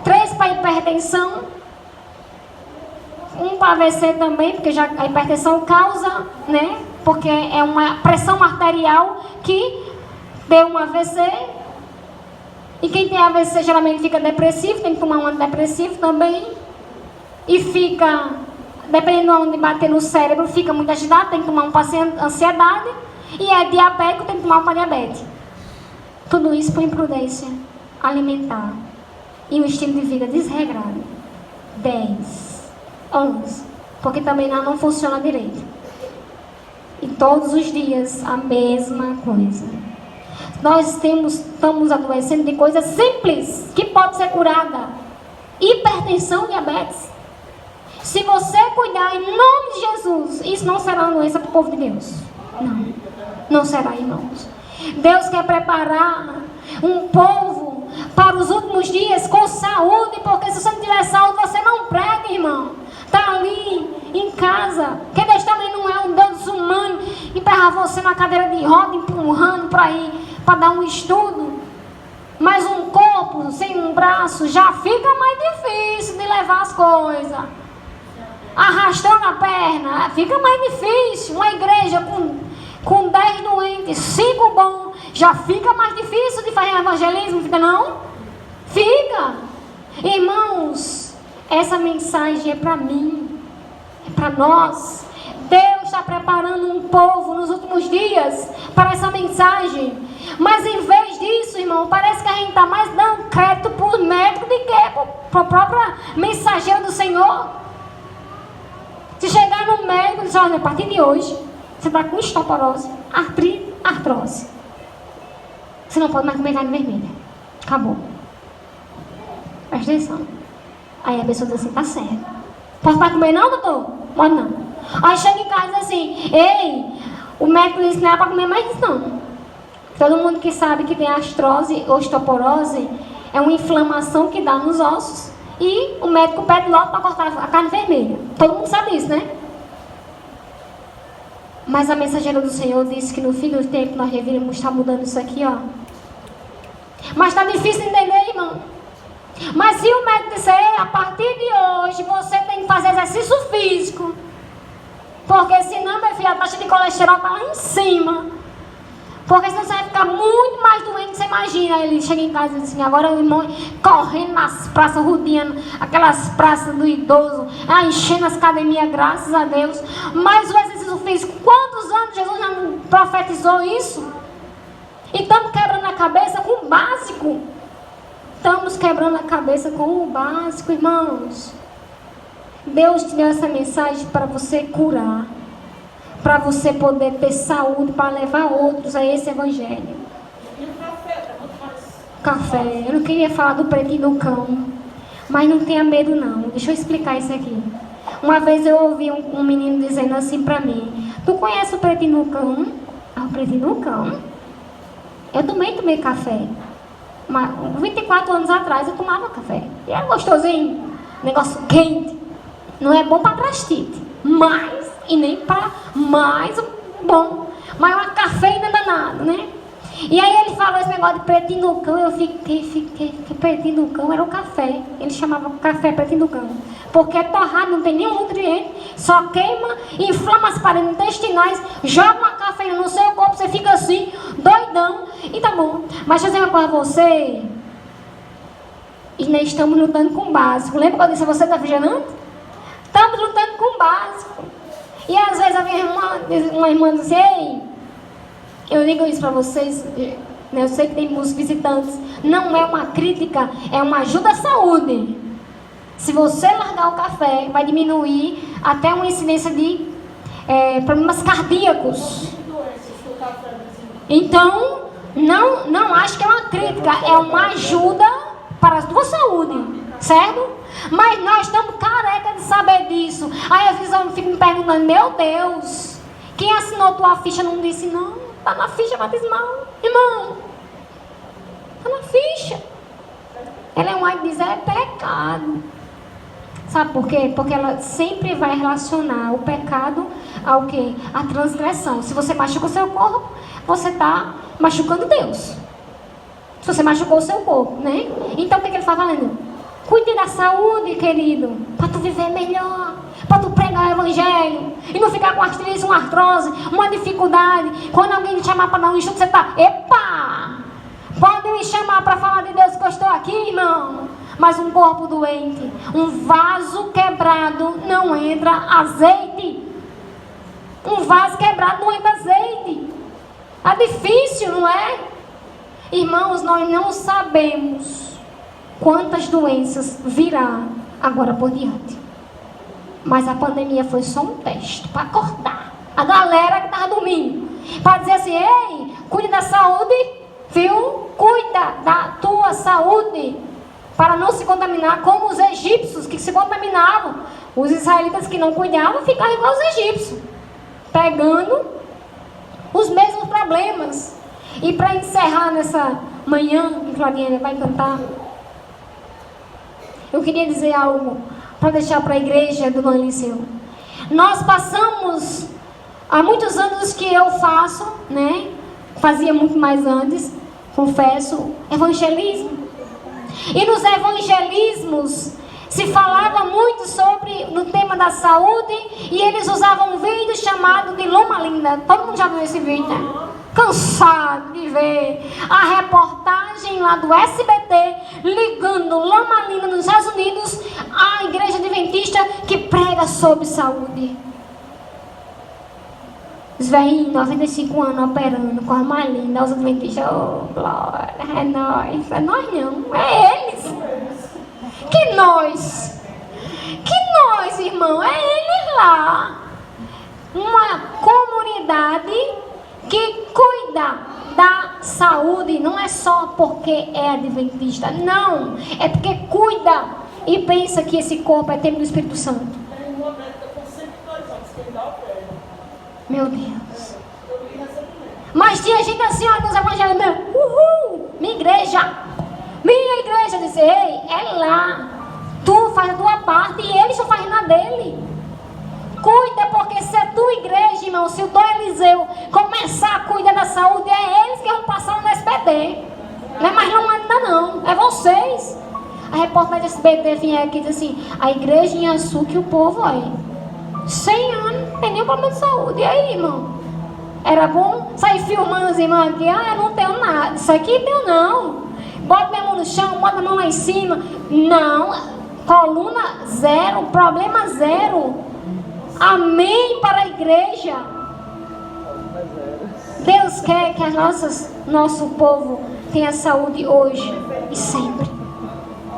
3 para hipertensão. 1 para AVC também, porque já a hipertensão causa, né? Porque é uma pressão arterial que deu um AVC. E quem tem AVC geralmente fica depressivo, tem que tomar um antidepressivo também. E fica, dependendo de onde bater no cérebro, fica muito agitado, tem que tomar um para ansiedade. E é diabético, tem que tomar um para diabetes. Tudo isso por imprudência alimentar e um estilo de vida desregrado. 10, 11, porque também não funciona direito. E todos os dias a mesma coisa. Nós estamos adoecendo de coisas simples que pode ser curada. Hipertensão, diabetes. Se você cuidar em nome de Jesus, isso não será uma doença para o povo de Deus. Não será, irmãos. Deus quer preparar um povo para os últimos dias com saúde, porque se você não tiver saúde, você não prega, irmão. Está ali em casa. Porque Deus também não é um Deus humano, emperrar você na cadeira de roda, empurrando para ir, para dar um estudo. Mas um corpo sem um braço já fica mais difícil de levar as coisas. Arrastando a perna, fica mais difícil. Uma igreja com 10 doentes, 5 bons, já fica mais difícil de fazer evangelismo, fica não? Fica. Irmãos, essa mensagem é para mim, é para nós. Deus está preparando um povo nos últimos dias para essa mensagem. Mas em vez disso, irmão, parece que a gente está mais dando crédito para o médico do que para o próprio mensageiro do Senhor. Se chegar no médico e dizer, olha, a partir de hoje, você está com osteoporose, artrite, artrose. Você não pode mais comer carne vermelha. Acabou. Presta atenção. Aí a pessoa diz assim, tá certo. Posso mais comer não, doutor? Pode não. Aí chega em casa e diz assim, ei, o médico disse que não era para comer mais isso não. Todo mundo que sabe que tem artrose, osteoporose, é uma inflamação que dá nos ossos. E o médico pede logo para cortar a carne vermelha. Todo mundo sabe isso, né? Mas a mensageira do Senhor disse que no fim do tempo nós deveríamos estar mudando isso aqui, ó. Mas está difícil de entender, irmão. Mas se o médico disser, a partir de hoje você tem que fazer exercício físico, porque senão, meu filho, a taxa de colesterol está lá em cima. Porque senão você vai ficar muito mais doente do que você imagina. Ele chega em casa e diz assim, agora o irmão correndo nas praças, rodeando aquelas praças do idoso, enchendo as academias, graças a Deus. Mas o exercício físico, quantos anos Jesus já profetizou isso? E estamos quebrando a cabeça com o básico. estamos quebrando a cabeça com o básico, irmãos. Deus te deu essa mensagem para você curar, para você poder ter saúde, para levar outros a esse evangelho. E o café, Café. Eu não queria falar do pretinho do cão, mas não tenha medo não. Deixa eu explicar isso aqui. Uma vez eu ouvi um menino dizendo assim para mim: tu conhece o pretinho do cão? Ah, o pretinho do cão? Eu também tomei café. Mas 24 anos atrás eu tomava café. E era gostosinho, negócio quente. Não é bom para gastrite, mas e nem para mais bom. Mas é uma cafeína danada, né? E aí ele falou esse negócio de pretinho no cão. Eu fiquei que pretinho no cão era o café. Ele chamava café pretinho no cão, porque é torrado, não tem nenhum nutriente, só queima, inflama as paredes intestinais, joga uma cafeína no seu corpo, você fica assim, doidão, e tá bom. Mas deixa eu dizer uma coisa a você, e nós estamos lutando com o básico. Lembra quando eu disse a você da refrigerante? Estamos lutando com o básico. E às vezes a minha irmã, uma irmã diz assim: ei, eu digo isso para vocês, né? Eu sei que tem muitos visitantes. Não é uma crítica, é uma ajuda à saúde. Se você largar o café, vai diminuir até uma incidência de problemas cardíacos. Então, não acho que é uma crítica, é uma ajuda para a tua saúde, certo? Mas nós estamos carecas de saber disso. Aí às vezes eu fico me perguntando: meu Deus, quem assinou tua ficha não disse não? Está na ficha batismal, irmão. Está na ficha. Ela vai dizer é pecado. Sabe por quê? Porque ela sempre vai relacionar o pecado ao quê? A transgressão. Se você machuca o seu corpo, você está machucando Deus. Se você machucou o seu corpo, né? Então o que ele está falando? Cuide da saúde, querido, para tu viver melhor, para tu pregar o evangelho e não ficar com artrite, uma artrose, uma dificuldade. Quando alguém te chamar para dar um estudo, você está: epa, pode me chamar para falar de Deus que eu estou aqui, irmão. Mas um corpo doente, um vaso quebrado, não entra azeite. Um vaso quebrado não entra azeite. É difícil, não é? Irmãos, nós não sabemos quantas doenças virá agora por diante. Mas a pandemia foi só um teste para acordar a galera que estava dormindo, para dizer assim: ei, cuide da saúde, viu? Cuida da tua saúde, para não se contaminar como os egípcios que se contaminavam. Os israelitas que não cuidavam ficavam igual os egípcios, pegando os mesmos problemas. E para encerrar nessa manhã, que Claudinha vai cantar, eu queria dizer algo para deixar para a igreja do Mãe Liceu. Nós passamos, há muitos anos que eu faço, né? Fazia muito mais antes, confesso, evangelismo. E nos evangelismos se falava muito sobre no tema da saúde, e eles usavam um vídeo chamado de Loma Linda. Todo mundo já viu esse vídeo, né? Cansado de ver a reportagem lá do SBT ligando Loma Linda nos Estados Unidos à igreja adventista que prega sobre saúde. Os velhinhos, 95 anos, operando com a mais linda, os adventistas: oh, glória, é nós. É nós não, é eles. Que nós? Que nós, irmão? É eles lá. Uma comunidade que cuida da saúde, não é só porque é adventista, não, é porque cuida e pensa que esse corpo é templo do Espírito Santo. Tem uma médica com 102 anos que ainda opera. Meu Deus. Eu li recentemente. Mas tinha gente assim, ó, nos evangelhos: uhul, minha igreja, disse: ei, é lá, tu faz a tua parte e ele só faz na dele. Cuida, porque se a tua igreja, irmão, se o Dom Eliseu começar a cuidar da saúde, é eles que vão passar no SBT. Não é mais não ainda não, é vocês. A repórter da SBT vinha aqui e disse assim: a igreja em Açu que o povo aí 100 anos, não tem nenhum problema de saúde. E aí, irmão? Era bom sair filmando os irmãos aqui: ah, eu não tenho nada, isso aqui eu não. Bota minha mão no chão, bota a mão lá em cima. Não, coluna zero, problema zero. Amém para a igreja. Deus quer que nosso povo tenha saúde hoje e sempre.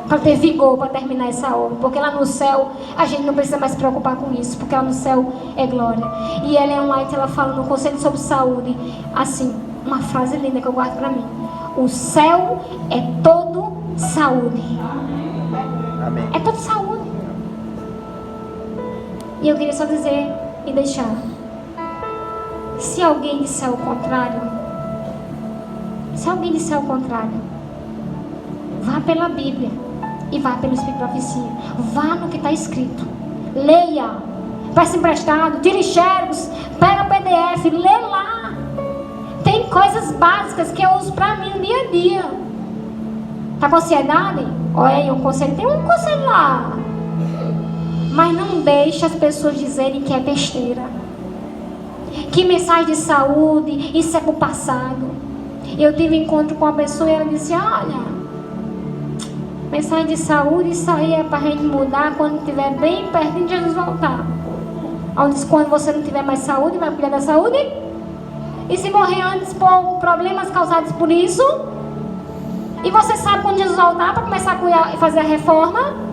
para ter vigor para terminar essa obra, porque lá no céu a gente não precisa mais se preocupar com isso, porque lá no céu é glória. E Ellen White, ela fala no Conselho sobre Saúde, assim, uma frase linda que eu guardo para mim: o céu é todo saúde. Amém. É todo saúde. E eu queria só dizer e deixar, se alguém disser o contrário, vá pela Bíblia e vá pelo Espírito de Profecia. Vá no que está escrito. Leia. Peça emprestado. Tire xerox. Pega o PDF. Lê lá. Tem coisas básicas que eu uso para mim no dia a dia. Está com ansiedade? Olha, um conselho. Tem um conselho lá. Mas não deixe as pessoas dizerem que é besteira. Que mensagem de saúde, isso é pro passado. Eu tive um encontro com uma pessoa e ela disse: olha, mensagem de saúde, isso aí é para a gente mudar quando estiver bem pertinho de Jesus voltar. Ela disse: quando você não tiver mais saúde, vai cuidar da saúde. E se morrer antes por problemas causados por isso? E você sabe quando Jesus voltar para começar a cuidar e fazer a reforma?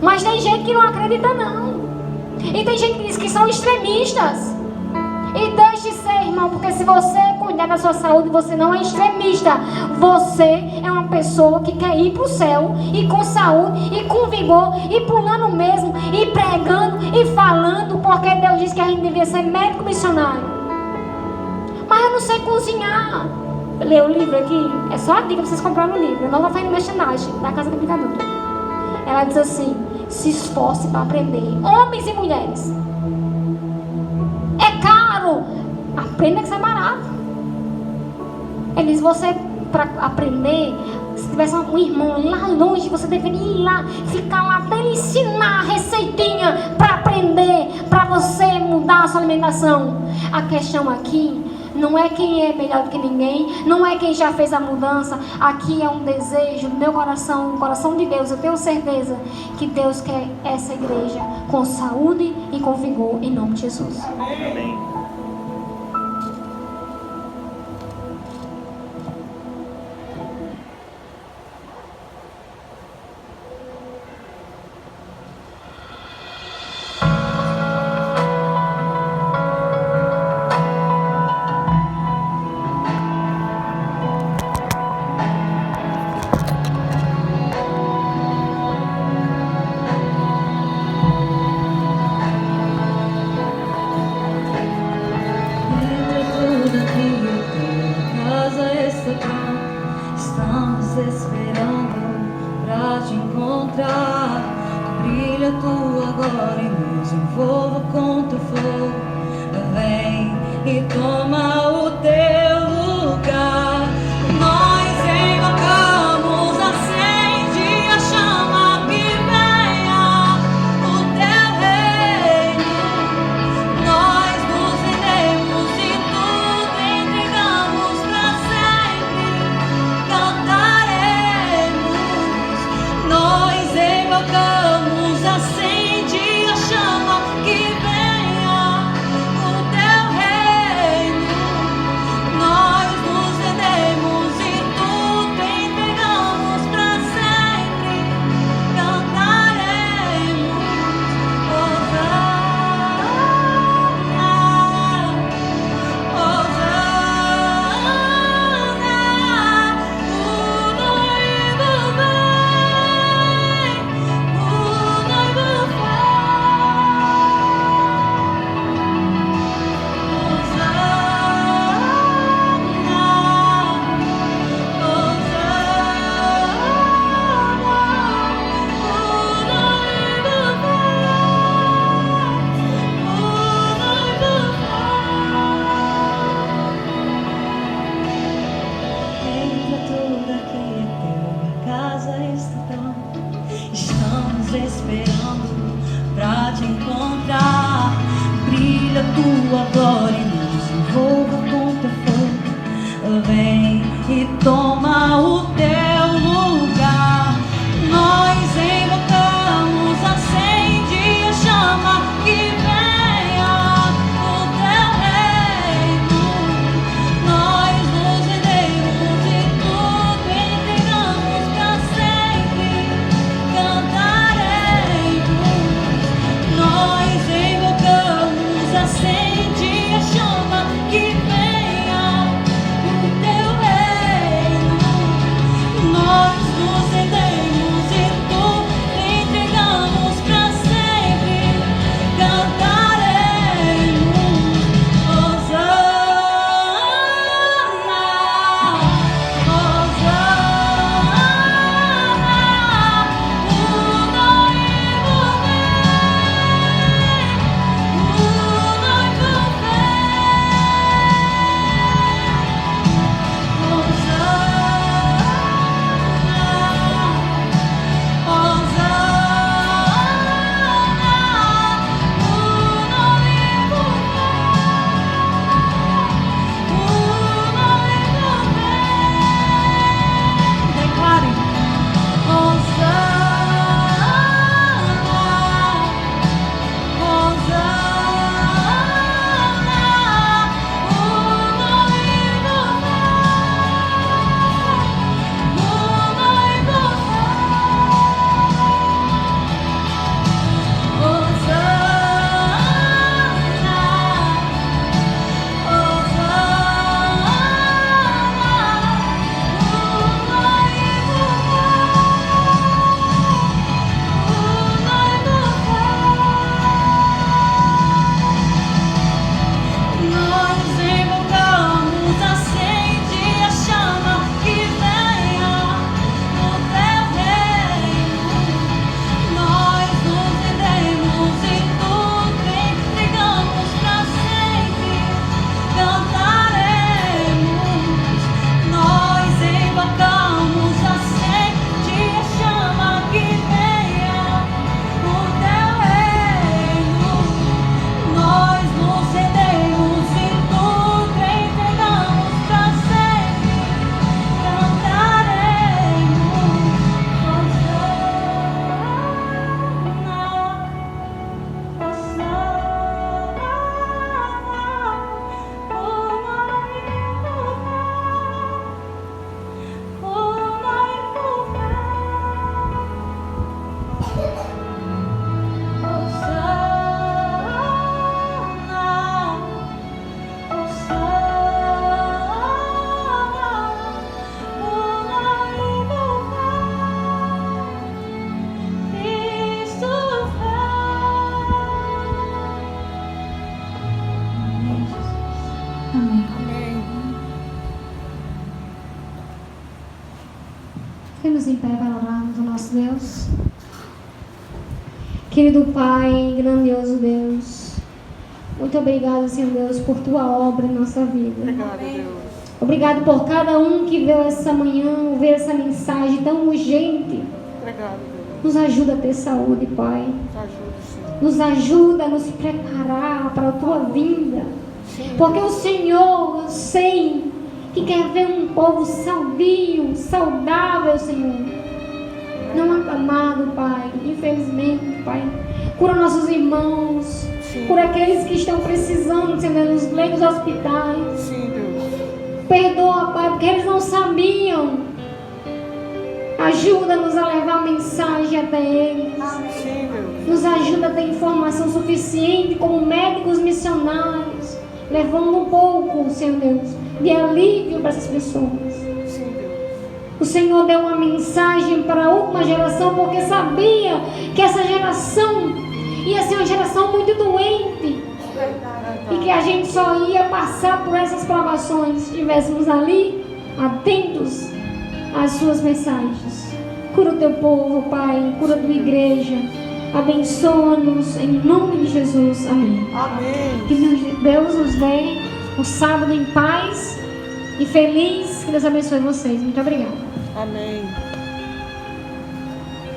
Mas tem gente que não acredita não. E tem gente que diz que são extremistas. E deixe ser, irmão, porque se você cuidar da sua saúde, você não é extremista. Você é uma pessoa que quer ir para o céu, e com saúde, e com vigor, e pulando mesmo, e pregando, e falando, porque Deus disse que a gente devia ser médico missionário. Mas eu não sei cozinhar. Lê o livro aqui, é só a dica para vocês comprarem o livro. Eu não vou fazer merchandising da Casa da Picadura. Ela diz assim: se esforce para aprender, homens e mulheres. É caro, aprenda que isso é barato. Ele diz: você, para aprender, se tivesse um irmão lá longe, você deveria ir lá, ficar lá até ele ensinar a receitinha para aprender, para você mudar a sua alimentação. A questão aqui não é quem é melhor do que ninguém, não é quem já fez a mudança. Aqui é um desejo do meu coração, do coração de Deus. Eu tenho certeza que Deus quer essa igreja com saúde e com vigor, em nome de Jesus. Amém. Estamos esperando pra te encontrar. Brilha tu agora e nos envolva com teu fogo. Vem e toma o teu lugar. Nós invocamos, acende a chama que venha o teu reino. Nós nos rendemos e tudo entregamos pra sempre. Cantaremos. Nós invocamos, acende a chama que venha o teu reino. Ficamos em pé para orarmos ao nosso Deus. Querido Pai, grandioso Deus, muito obrigado, Senhor Deus, por Tua obra em nossa vida. Obrigado, Deus. Obrigado por cada um que veio essa manhã ouvir essa mensagem tão urgente. Obrigado, Deus. Nos ajuda a ter saúde, Pai. Nos ajuda, Senhor. Nos ajuda a nos preparar para a Tua vinda. Sim. Porque o Senhor, eu sei, que quer ver um povo saudio, saudável, Senhor. Não acamado, Pai. Infelizmente, Pai. Cura nossos irmãos. Sim. Cura aqueles que estão precisando, Senhor, nos leitos dos hospitais. Sim, Deus. Perdoa, Pai, porque eles não sabiam. Ajuda-nos a levar a mensagem até eles. Sim, Deus. Nos ajuda a ter informação suficiente como médicos missionários, levando um pouco, Senhor Deus, de alívio para essas pessoas. Sim, Deus. O Senhor deu uma mensagem para a última geração porque sabia que essa geração ia ser uma geração muito doente. E que a gente só ia passar por essas provações se estivéssemos ali, atentos às suas mensagens. Cura o teu povo, Pai, cura a tua igreja. Abençoa-nos em nome de Jesus. Amém. Amém. Que Deus nos dê um sábado em paz e feliz. Que Deus abençoe vocês. Muito obrigada. Amém.